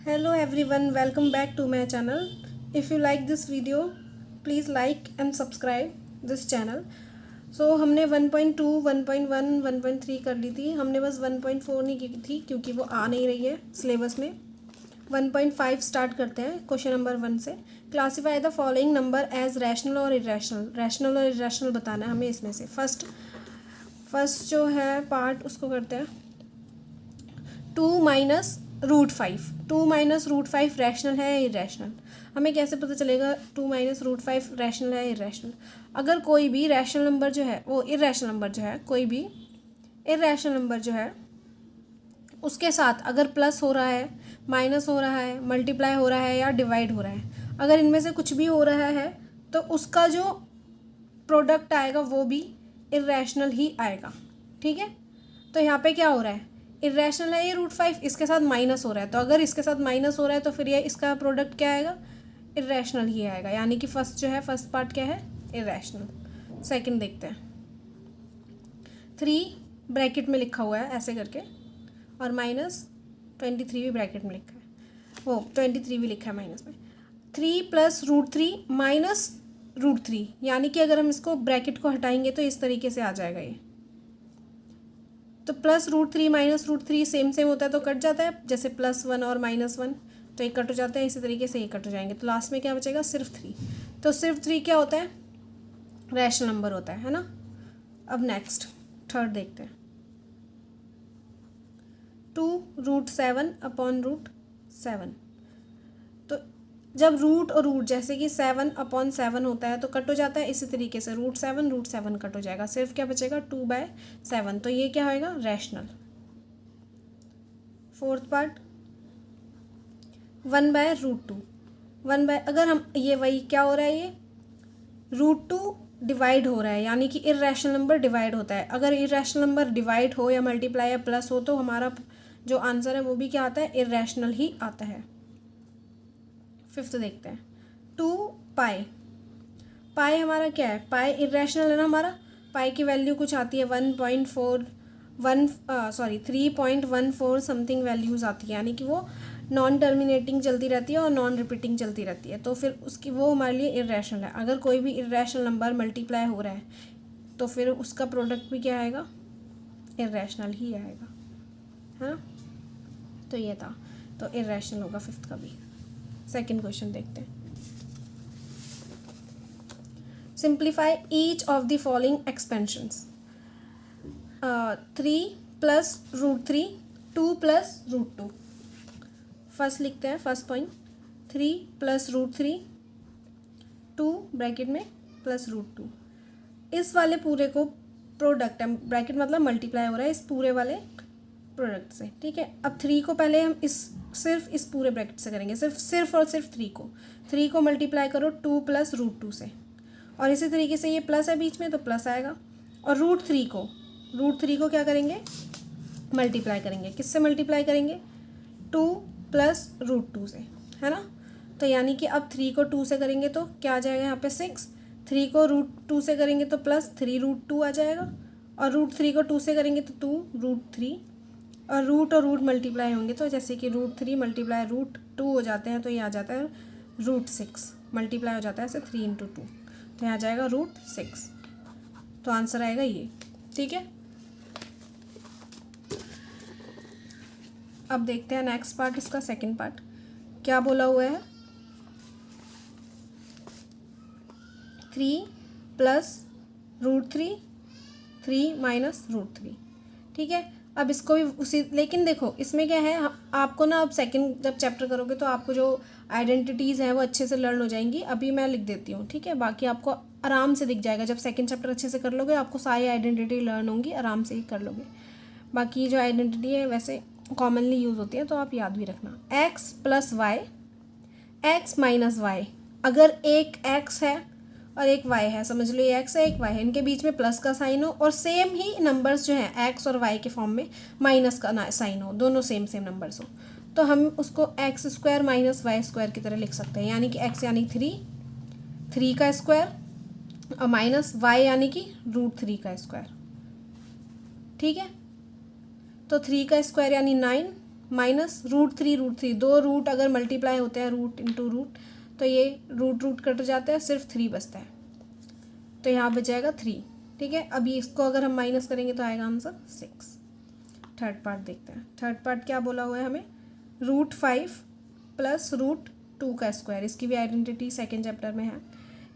Hello everyone, welcome back to my channel. If you like this video, please like and subscribe this channel. So हमने 1.2, 1.1, 1.3 कर ली थी. हमने बस 1.4 नहीं की थी क्योंकि वो आ नहीं रही है सिलेबस में. 1.5 स्टार्ट करते हैं क्वेश्चन नंबर 1 से. Classify the following number as rational और इरेशनल. रैशनल और इरेशनल बताना है हमें इसमें से. फर्स्ट जो है पार्ट उसको करते हैं. 2 minus root 5. 2 minus root 5 rational है या इरेशनल. हमें कैसे पता चलेगा 2 माइनस रूट 5 रैशनल है या इरेशनल. अगर कोई भी रैशनल नंबर जो है वो इरेशनल नंबर जो है, कोई भी इरेशनल नंबर जो है उसके साथ अगर प्लस हो रहा है, माइनस हो रहा है, मल्टीप्लाई हो रहा है या डिवाइड हो रहा है, अगर इनमें से कुछ भी हो रहा है तो उसका जो प्रोडक्ट आएगा वो भी इरेशनल ही आएगा. ठीक है. तो यहाँ पे क्या हो रहा है, इरेशनल है ये रूट 5, इसके साथ माइनस हो रहा है. तो अगर इसके साथ माइनस हो रहा है तो फिर ये इसका प्रोडक्ट क्या आएगा, इरेशनल ही आएगा. यानी कि फर्स्ट जो है, फर्स्ट पार्ट क्या है, इरेशनल. सेकंड देखते हैं. 3 ब्रैकेट में लिखा हुआ है ऐसे करके और माइनस 23 भी ब्रैकेट में लिखा है, वो 23 भी लिखा है माइनस में. 3 प्लस रूट 3 माइनस रूट 3, यानी कि अगर हम इसको ब्रैकेट को हटाएंगे तो इस तरीके से आ जाएगा ये. तो plus root 3 minus root 3 same होता है तो कट जाता है, जैसे +1 और -1 तो एक कट हो जाता है. इसी तरीके से ये कट हो जाएंगे तो लास्ट में क्या बचेगा, सिर्फ 3. तो सिर्फ 3 क्या होता है, रैशनल नंबर होता है ना. अब नेक्स्ट थर्ड देखते हैं. 2 रूट 7 अपॉन रूट 7. तो जब रूट और रूट जैसे कि 7 अपॉन 7 होता है तो कट हो जाता है. इसी तरीके से रूट 7 कट हो जाएगा, सिर्फ क्या बचेगा 2/7. तो ये क्या होएगा, रैशनल. Fourth part 1/√2. अगर हम ये वही क्या हो रहा है, ये √2 डिवाइड हो रहा है, यानी कि इरेशनल नंबर डिवाइड होता है. अगर इरेशनल नंबर डिवाइड हो या मल्टीप्लाई या प्लस हो तो हमारा जो आंसर है वो भी क्या आता है, इरेशनल ही आता है. फिफ्थ देखते हैं. 2 पाई. पाई हमारा क्या है, पाई इरेशनल है ना हमारा. पाई की वैल्यू कुछ आती है 3.14 समथिंग वैल्यूज़ आती है, यानी कि वो नॉन टर्मिनेटिंग चलती रहती है और नॉन रिपीटिंग चलती रहती है. तो फिर उसकी वो हमारे लिए इरेशनल है. अगर कोई भी इरेशनल नंबर मल्टीप्लाई हो रहा है तो फिर उसका प्रोडक्ट भी क्या आएगा, इरेशनल ही आएगा, है ना. तो ये था, तो इरेशनल होगा फिफ्थ का भी. सेकेंड क्वेश्चन देखते हैं. Simplify each of the following expansions. 3 plus root 3, 2 plus root 2. First लिखते हैं, first point 3 plus root 3, 2 bracket में प्लस रूट 2. इस वाले पूरे को प्रोडक्ट है, ब्रैकेट मतलब मल्टीप्लाई हो रहा है इस पूरे वाले प्रोडक्ट से. ठीक है. अब 3 को पहले हम सिर्फ इस पूरे ब्रैकेट से करेंगे, सिर्फ और सिर्फ 3 को मल्टीप्लाई करो 2 प्लस रूट 2 से. और इसी तरीके से ये प्लस है बीच में तो प्लस आएगा. और रूट थ्री को क्या करेंगे, मल्टीप्लाई करेंगे. किससे मल्टीप्लाई करेंगे, 2 प्लस रूट 2 से, है ना. तो यानी कि अब 3 को 2 से करेंगे तो क्या आ जाएगा यहाँ पे 6. 3 को रूट 2 से करेंगे तो प्लस 3 रूट 2 आ जाएगा. और रूट 3 को 2 से करेंगे तो 2 रूट 3. और रूट मल्टीप्लाई होंगे तो जैसे कि रूट 3 मल्टीप्लाई रूट 2 हो जाते हैं तो ये आ जाता है रूट 6. मल्टीप्लाई हो जाता है ऐसे 3 × 2 तो यहाँ आ जाएगा रूट 6. तो आंसर आएगा ये. ठीक है. अब देखते हैं नेक्स्ट पार्ट, इसका सेकंड पार्ट क्या बोला हुआ है. 3 प्लस रूट 3, 3 माइनस रूट 3. ठीक है. अब इसको भी उसी, लेकिन देखो इसमें क्या है, आपको ना अब सेकंड जब चैप्टर करोगे तो आपको जो आइडेंटिटीज़ हैं वो अच्छे से लर्न हो जाएंगी. अभी मैं लिख देती हूँ. ठीक है. बाकी आपको आराम से दिख जाएगा. जब सेकंड चैप्टर अच्छे से कर लोगे आपको सारी आइडेंटिटी लर्न होंगी, आराम से ही कर लोगे. बाकी जो आइडेंटिटी है वैसे कॉमनली यूज़ होती है तो आप याद भी रखना. x plus y, x minus y. अगर एक x है और एक y है, समझ लो ये x है एक y है, इनके बीच में प्लस का साइन हो और सेम ही नंबर्स जो हैं x और y के फॉर्म में माइनस का साइन हो, दोनों सेम नंबर्स हो, तो हम उसको x² माइनस y² की तरह लिख सकते हैं. यानी कि x यानी 3 का स्क्वायर और माइनस y यानी कि रूट 3 का स्क्वायर. ठीक है. तो 3 का स्क्वायर यानी 9 माइनस रूट थ्री, दो रूट अगर मल्टीप्लाई होते हैं रूट इंटू रूट तो ये रूट कट जाता है, सिर्फ 3 बचता है, तो यहाँ बच जाएगा 3। ठीक है, अभी इसको अगर हम माइनस करेंगे तो आएगा आंसर 6। थर्ड पार्ट देखते हैं। थर्ड पार्ट क्या बोला हुआ है हमें, √5 प्लस √2 का स्क्वायर, इसकी भी आइडेंटिटी सेकेंड चैप्टर में है।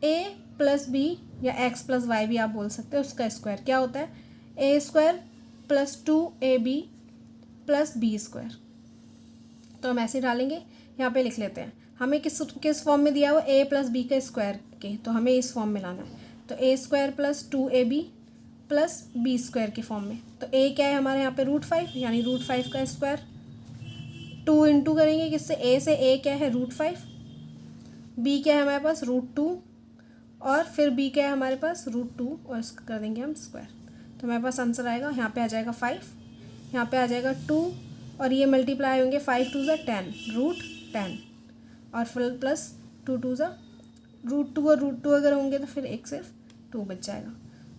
a प्लस बी या x प्लस वाई भी आप बोल सकते हैं, उसका स्क्वायर क्या होता है, a² plus 2ab plus b²। तो हम ऐसे डालेंगे, यहाँ पे लिख लेते हैं। हमें किस फॉर्म में दिया हुआ, a प्लस बी का स्क्वायर के, तो हमें इस फॉर्म में लाना है। तो a² plus 2ab plus b² के फॉर्म में। तो a क्या है हमारे यहाँ पे √5, यानी √5 का स्क्वायर। 2 इंटू करेंगे किससे, a से, a क्या है √5, b क्या है हमारे पास √2, और फिर b क्या है हमारे पास √2, और इसका कर देंगे हम स्क्वायर। तो हमारे पास आंसर आएगा, यहाँ पे आ जाएगा 5, यहाँ पे आ जाएगा 2, और ये मल्टीप्लाई होंगे 5 2 10, √10, और फिर प्लस 2 2 √2 और √2 अगर होंगे तो फिर एक सिर्फ 2 बच जाएगा।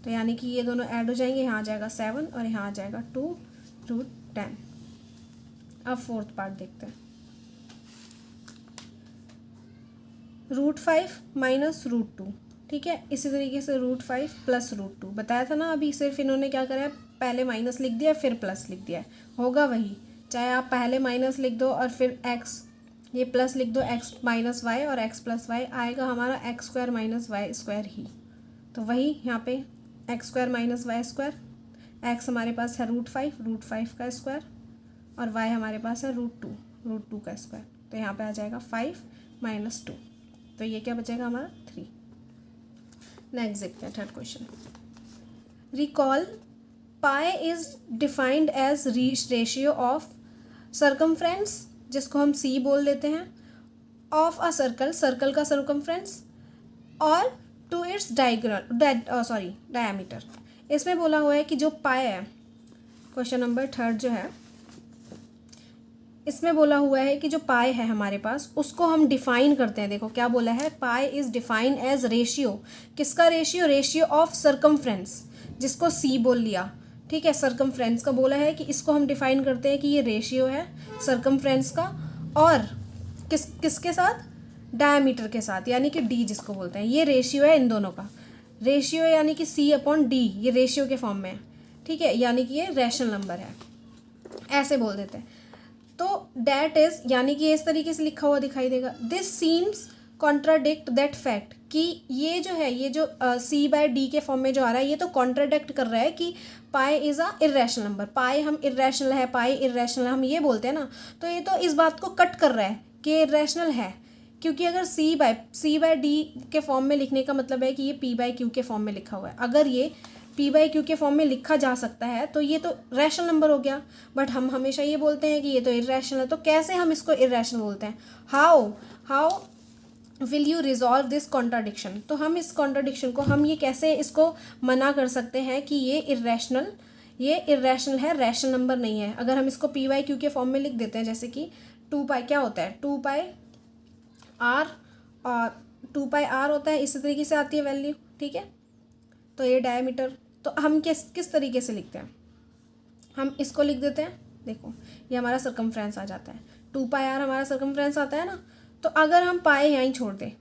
तो यानी कि ये दोनों ऐड हो जाएंगे, यहाँ आ जाएगा 7 और यहाँ आ जाएगा 2 √10। अब फोर्थ पार्ट देखते हैं। √5 माइनस √2, ठीक है, इसी तरीके से √5 प्लस √2 बताया था ना अभी, सिर्फ इन्होंने क्या करा है, पहले माइनस लिख दिया फिर प्लस लिख दिया है, होगा वही, चाहे आप पहले माइनस लिख दो और फिर x, ये प्लस लिख दो, x माइनस वाई और x प्लस वाई, आएगा हमारा x² माइनस y² ही। तो वही यहाँ पे x² माइनस y², x हमारे पास है √5 का स्क्वायर, और y हमारे पास है √2 का स्क्वायर। तो यहाँ पे आ जाएगा 5 माइनस 2, तो ये क्या बचेगा हमारा 3। नेक्स्ट देखते हैं third question. Recall pi is defined as ratio of circumference, जिसको हम c बोल देते हैं, ऑफ अ सर्कल का सर्कमफ्रेंस, और टू इट्स डायमीटर। इसमें बोला हुआ है कि जो पाई है, क्वेश्चन नंबर थर्ड जो है, इसमें बोला हुआ है कि जो पाई है हमारे पास उसको हम डिफाइन करते हैं। देखो क्या बोला है, pi is defined as ratio, किसका रेशियो, रेशियो ऑफ सर्कमफ्रेंस, जिसको c बोल लिया। ठीक है, सर्कमफ्रेंस का बोला है कि इसको हम डिफाइन करते हैं कि ये रेशियो है सर्कमफ्रेंस का, और किसके साथ, डायमीटर के साथ, यानी कि d जिसको बोलते हैं, ये रेशियो है इन दोनों का। रेशियो यानी कि c/d, ये रेशियो के फॉर्म में है। ठीक है, यानी कि ये रैशनल नंबर है, ऐसे बोल देते हैं। तो डैट इज, यानी कि इस तरीके से लिखा हुआ दिखाई देगा। This seems contradict that fact, कि ये जो है, ये जो c/d के फॉर्म में जो आ रहा है, ये तो कॉन्ट्राडिक्ट कर रहा है कि pi is a irrational number, pi हम इर्रेशनल है, पाई इर्रेशनल है, हम ये बोलते हैं ना, तो ये तो इस बात को कट कर रहा है कि इर्रेशनल है। क्योंकि अगर c/d के फॉर्म में लिखने का मतलब है कि ये p/q के फॉर्म में लिखा हुआ है। अगर ये p/q के फॉर्म में लिखा जा सकता है तो ये तो रैशनल नंबर हो गया, बट हम हमेशा ये बोलते हैं कि ये तो इर्रेशनल है। तो कैसे हम इसको इर्रेशनल बोलते हैं, how will you resolve this contradiction. तो हम इस कॉन्ट्राडिक्शन को, हम ये कैसे इसको मना कर सकते हैं कि ये इर्रेशनल है, रैशनल नंबर नहीं है। अगर हम इसको p/q के फॉर्म में लिख देते हैं, जैसे कि 2π क्या होता है, 2πr, और 2πr होता है, इसी तरीके से आती है वैल्यू। ठीक है, तो ये डायमीटर, तो हम किस तरीके से लिखते हैं, हम इसको लिख देते हैं। देखो ये हमारा सर्कमफ्रेंस आ जाता है, 2πr हमारा सर्कमफ्रेंस आता है ना। तो अगर हम पाए यहीं छोड़ दें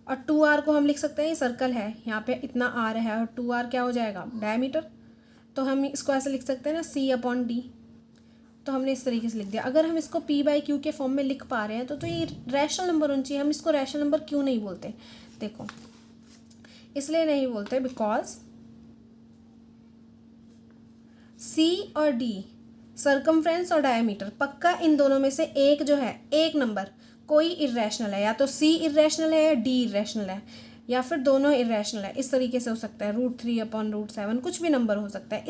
और 2r को हम लिख सकते हैं, ये सर्कल है, यहाँ पे इतना r है, और 2r क्या हो जाएगा, डायमीटर। तो हम इसको ऐसे लिख सकते हैं ना, c/d। तो हमने इस तरीके से लिख दिया। अगर हम इसको p/q के फॉर्म में लिख पा रहे हैं तो ये रैशनल नंबर होना चाहिए। हम इसको रैशनल नंबर क्यों नहीं बोलते, देखो इसलिए नहीं बोलते बिकॉज c और d, सर्कमफ्रेंस और डायमीटर, पक्का इन दोनों में से एक जो है, एक नंबर कोई इर्रेशनल है, या तो c इर्रेशनल है या d इर्रेशनल है, या फिर दोनों इर्रेशनल है। इस तरीके से हो सकता है, √3/√7, कुछ भी नंबर हो सकता है।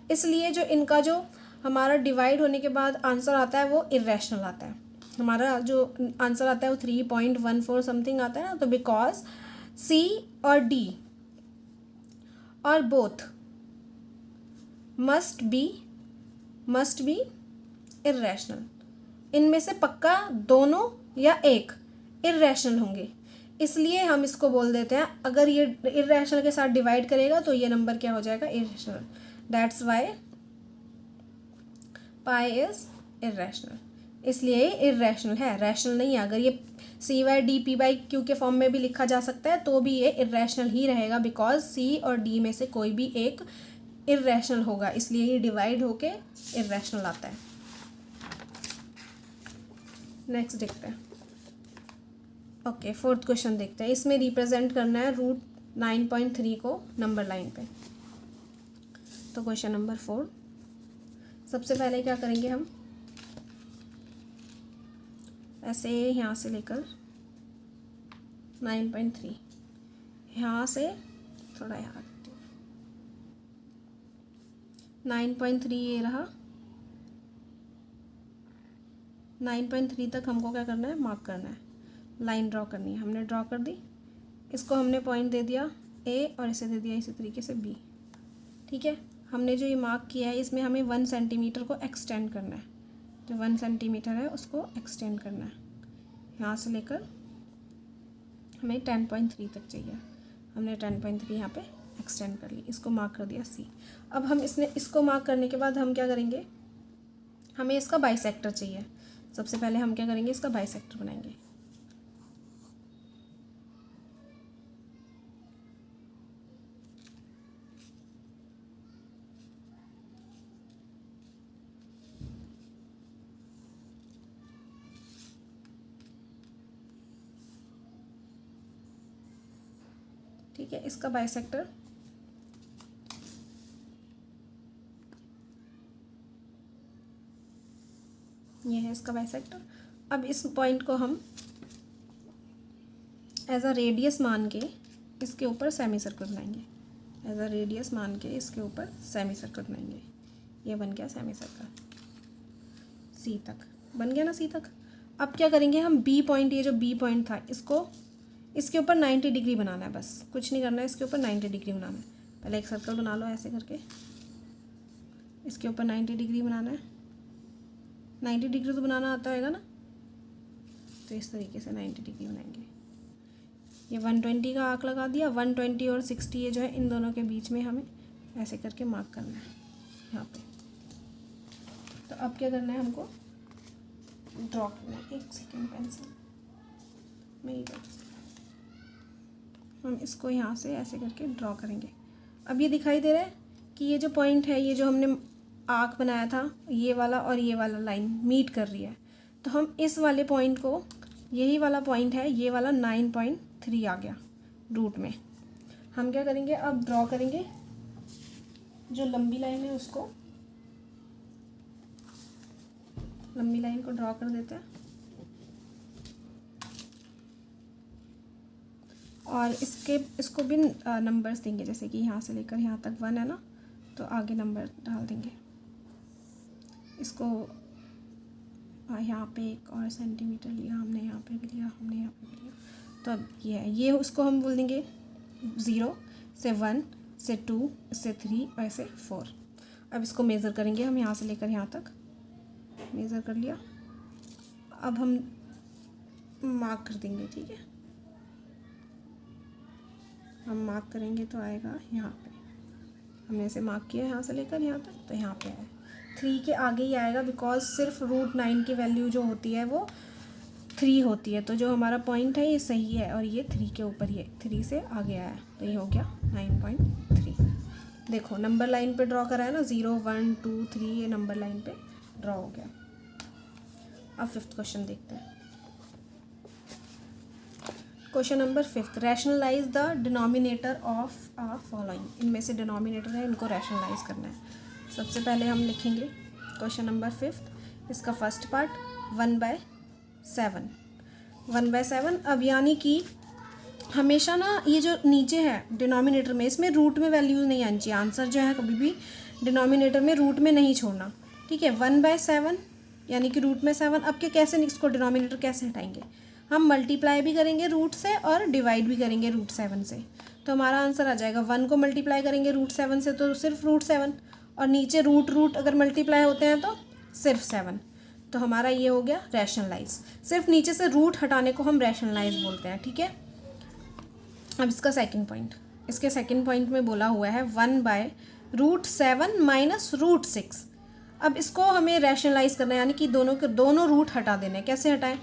इसलिए जो इनका जो हमारा डिवाइड होने के बाद आंसर आता है वो इर्रेशनल आता है। हमारा जो आंसर आता है वो 3.14 समथिंग आता है ना। तो बिकॉज c और d और बोथ मस्ट बी इर्रेशनल, इनमें से पक्का दोनों या एक इर्रेशनल होंगे। इसलिए हम इसको बोल देते हैं, अगर ये इर्रेशनल के साथ डिवाइड करेगा तो ये नंबर क्या हो जाएगा, irrational. That's why pi is irrational, इसलिए ये इर्रेशनल है, रैशनल नहीं है। अगर ये CY/D/P/Q के फॉर्म में भी लिखा जा सकता है तो भी ये इर्रेशनल ही रहेगा, बिकॉज C और D में से कोई भी एक इर्रेशनल होगा, इसलिए ये डिवाइड होके इर्रेशनल आता है। नेक्स्ट देखते हैं। ओके, फोर्थ क्वेश्चन देखते हैं। इसमें रिप्रेजेंट करना है √9.3 को नंबर लाइन पे। तो क्वेश्चन नंबर 4, सबसे पहले क्या करेंगे हम, ऐसे यहाँ से लेकर 9.3, यहाँ से थोड़ा यहाँ 9.3 ये रहा, 9.3 तक हमको क्या करना है, मार्क करना है, लाइन ड्रॉ करनी है। हमने ड्रॉ कर दी, इसको हमने पॉइंट दे दिया A और इसे दे दिया इसी तरीके से B। ठीक है, हमने जो ये मार्क किया है इसमें हमें 1 सेंटीमीटर को एक्सटेंड करना है। जो 1 सेंटीमीटर है उसको एक्सटेंड करना है, यहाँ से लेकर हमें 10.3 तक चाहिए। हमने 10.3 यहाँ पे एक्सटेंड कर ली, इसको मार्क कर दिया C। अब हम इसको मार्क करने के बाद हम क्या करेंगे, हमें इसका बाइसेक्टर चाहिए। सबसे पहले हम क्या करेंगे, इसका बाइसेक्टर बनाएंगे। ठीक है, इसका बाइसेक्टर ये है, इसका बाइसेक्टर। अब इस पॉइंट को हम एज अ रेडियस मान के इसके ऊपर सेमी सर्कल बनाएंगे। एज अ रेडियस मान के इसके ऊपर सेमी सर्कल बनाएंगे। ये बन गया सेमी सर्कल, C तक बन गया ना, C तक। अब क्या करेंगे हम, B पॉइंट, ये जो B पॉइंट था इसको इसके ऊपर 90 डिग्री बनाना है, बस कुछ नहीं करना है, इसके ऊपर 90 डिग्री बनाना है। पहले एक सर्कल बना लो ऐसे करके, इसके ऊपर 90 डिग्री बनाना है। 90 डिग्री तो बनाना आता होगा ना, तो इस तरीके से 90 डिग्री बनाएंगे। ये 120 का आर्क लगा दिया, 120 और 60 ये जो है इन दोनों के बीच में हमें ऐसे करके मार्क करना है यहाँ पे। तो अब क्या करना है, हमको ड्रॉ करना है। एक सेकेंड, पेंसिल मेरी हम इसको यहाँ से ऐसे करके ड्रॉ करेंगे। अब ये दिखाई दे रहा है कि ये जो पॉइंट है, ये जो हमने आर्क बनाया था, ये वाला और ये वाला लाइन मीट कर रही है। तो हम इस वाले पॉइंट को, यही वाला पॉइंट है, ये वाला 9.3 आ गया रूट में। हम क्या करेंगे, अब ड्रॉ करेंगे जो लंबी लाइन है उसको, लंबी लाइन को ड्रॉ कर देते हैं। और इसको भी नंबर्स देंगे, जैसे कि यहाँ से लेकर यहाँ तक 1 है ना, तो आगे नंबर डाल देंगे। इसको यहाँ पे 1 और सेंटीमीटर लिया हमने, यहाँ पे भी लिया हमने, यहाँ पे भी लिया। तो अब ये है, ये उसको हम बोल देंगे 0 से 1 से 2 से 3 और ऐसे 4। अब इसको मेज़र करेंगे हम, यहाँ से लेकर यहाँ तक मेज़र कर लिया। अब हम मार्क कर देंगे। ठीक है, हम मार्क करेंगे तो आएगा यहाँ पे, हमने इसे मार्क किया यहाँ से लेकर यहाँ तक, तो यहाँ पे आया। 3 के आगे ही आएगा, बिकॉज सिर्फ √9 की वैल्यू जो होती है वो 3 होती है। तो जो हमारा पॉइंट है ये सही है, और ये 3 के ऊपर, ये 3 से आगे आया, तो ये हो गया 9.3। देखो नंबर लाइन पे ड्रॉ करा है ना, 0 1 2 3, ये नंबर लाइन पे ड्रॉ हो गया। अब 5th क्वेश्चन देखते हैं। Question number 5, rationalise the denominator of a following. इनमें से डिनोमिनेटर है, इनको रैशनलाइज करना है। सबसे पहले हम लिखेंगे क्वेश्चन नंबर 5, इसका फर्स्ट पार्ट 1/7। 1/7। अब यानी कि हमेशा ना ये जो नीचे है डिनोमिनेटर में, इसमें रूट में वैल्यूज़ नहीं आनी चाहिए। आंसर जो है कभी भी डिनोमिनेटर में रूट में नहीं छोड़ना। ठीक है, 1/7 यानी कि रूट में 7। अब के कैसे इसको डिनोमिनेटर कैसे हटाएंगे, हम मल्टीप्लाई भी करेंगे रूट से और डिवाइड भी करेंगे √7 से। तो हमारा आंसर आ जाएगा, 1 को मल्टीप्लाई करेंगे √7 से तो सिर्फ √7, और नीचे रूट अगर मल्टीप्लाई होते हैं तो सिर्फ 7। तो हमारा ये हो गया रैशनलाइज। सिर्फ नीचे से रूट हटाने को हम रैशनलाइज बोलते हैं। ठीक है, अब इसका सेकंड पॉइंट, इसके सेकंड पॉइंट में बोला हुआ है 1/√7 - √6। अब इसको हमें रैशनलाइज करना है, यानी कि दोनों के दोनों रूट हटा देना है। कैसे हटाएं?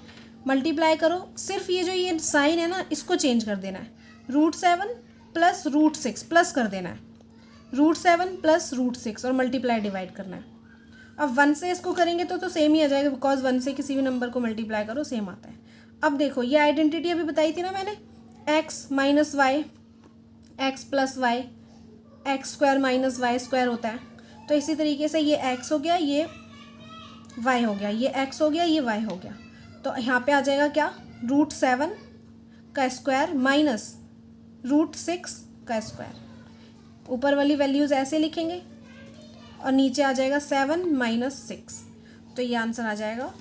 मल्टीप्लाई करो, सिर्फ ये जो ये साइन है ना इसको चेंज कर देना है। √7 प्लस √6 प्लस कर देना है, √7 प्लस √6 और मल्टीप्लाई डिवाइड करना है। अब 1 से इसको करेंगे तो सेम ही आ जाएगा, बिकॉज 1 से किसी भी नंबर को मल्टीप्लाई करो सेम आता है। अब देखो ये आइडेंटिटी अभी बताई थी ना मैंने, x minus y x plus y x square minus y square होता है। तो इसी तरीके से ये x हो गया, ये y हो गया, ये x हो गया, ये y हो गया। तो यहाँ पे आ जाएगा क्या? √7 का स्क्वायर माइनस √6 का स्क्वायर। ऊपर वाली वैल्यूज़ ऐसे लिखेंगे और नीचे आ जाएगा 7 माइनस 6। तो ये आंसर आ जाएगा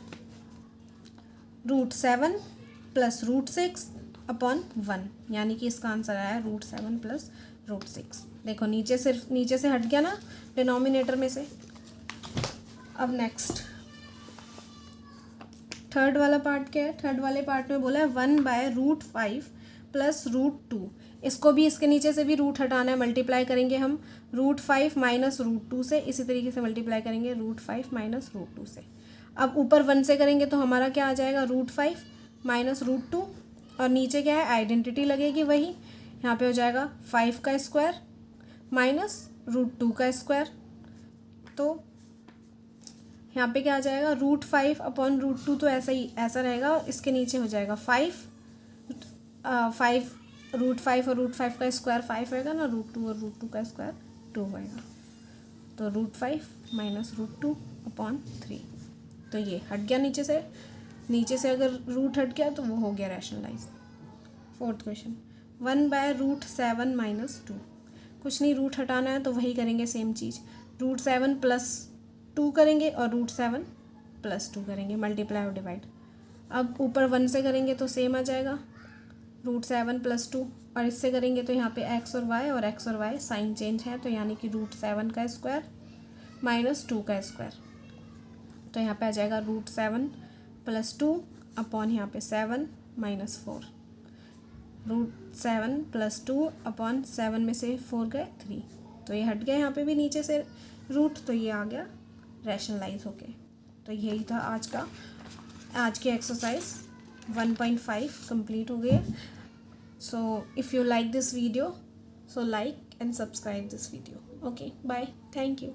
√7 प्लस √6 अपॉन 1, यानी कि इसका आंसर आया √7 प्लस √6। देखो नीचे से हट गया ना डिनोमिनेटर में से। अब नेक्स्ट थर्ड वाला पार्ट क्या है? थर्ड वाले पार्ट में बोला है 1/√5 प्लस √2। इसको भी इसके नीचे से भी रूट हटाना है, मल्टीप्लाई करेंगे हम √5 माइनस √2 से। इसी तरीके से मल्टीप्लाई करेंगे √5 माइनस √2 से। अब ऊपर 1 से करेंगे तो हमारा क्या आ जाएगा? √5 माइनस √2, और नीचे क्या है? आइडेंटिटी लगेगी वही। यहाँ पे हो जाएगा 5 का स्क्वायर माइनस √2 का स्क्वायर। तो यहाँ पे क्या आ जाएगा? √5 अपॉन √2 तो ऐसा रहेगा। इसके नीचे हो जाएगा 5 √5 और √5 का स्क्वायर 5 होएगा ना, √2 और √2 का स्क्वायर 2 होएगा। तो √5 माइनस √2 अपॉन 3। तो ये हट गया नीचे से अगर रूट हट गया तो वो हो गया रैशनलाइज। Fourth question 1/√7 minus 2। कुछ नहीं, रूट हटाना है तो वही करेंगे सेम चीज़। √7 प्लस 2 करेंगे और √7 प्लस 2 करेंगे, मल्टीप्लाई और डिवाइड। अब ऊपर 1 से करेंगे तो सेम आ जाएगा √7 प्लस 2, और इससे करेंगे तो यहाँ पे x और y साइन चेंज है, तो यानी कि √7 का स्क्वायर माइनस 2 का स्क्वायर। तो यहाँ पे आ जाएगा √7 प्लस 2 अपॉन यहाँ पे 7 माइनस 4। √7 प्लस 2 अपॉन 7 में से 4 गए 3, तो ये हट गया यहाँ पे भी नीचे से रूट, तो ये आ गया रैशनलाइज होके। तो यही था आज की एक्सरसाइज 1.5 कंप्लीट हो गई। So if you like this video, so like and subscribe this video. Okay, bye, thank you.